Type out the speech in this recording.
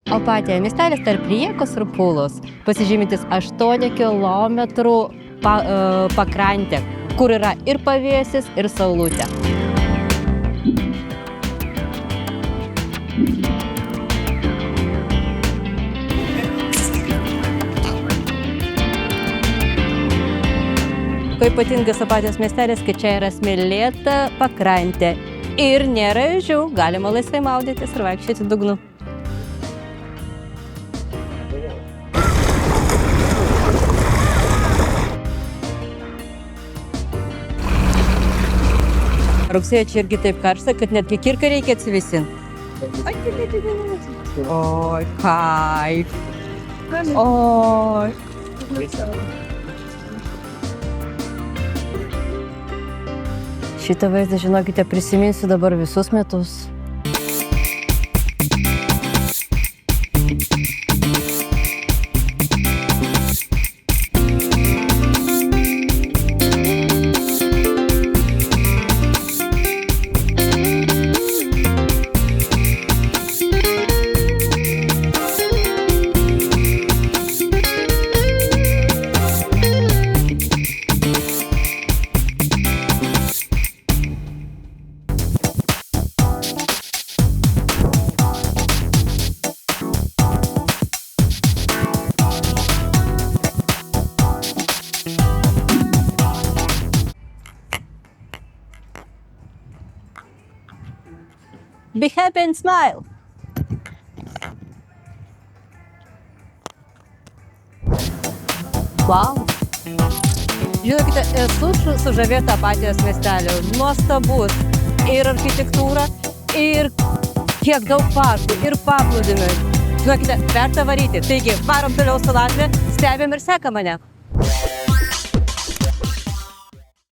Opatija miestelis tarp Rijekos ir Pulos, pasižymintis 8 kilometrų pakrantė, kur yra ir pavėsis, ir saulutė. Kuo ypatingas Opatijos miestelis, kad čia yra smėlėta pakrantė ir nėra ežių, galima laisvai maudytis ir vaikščioti dugnu. Rugsėjo čia irgi taip karšta, kad netgi kirką reikia atsivisinti. Oi, kaip. Oi. Šitą vaizdą, žinokite, prisiminsiu dabar visus metus. Be happy and smile. Wow. Žinokite, esu sužavėta Opatijos miestelio. Nuostabus ir architektūra, ir kiek daug parkų, ir paplūdimių. Žinokite, verta varyti. Taigi, varom toliau su Latvija, stebim ir seka mane.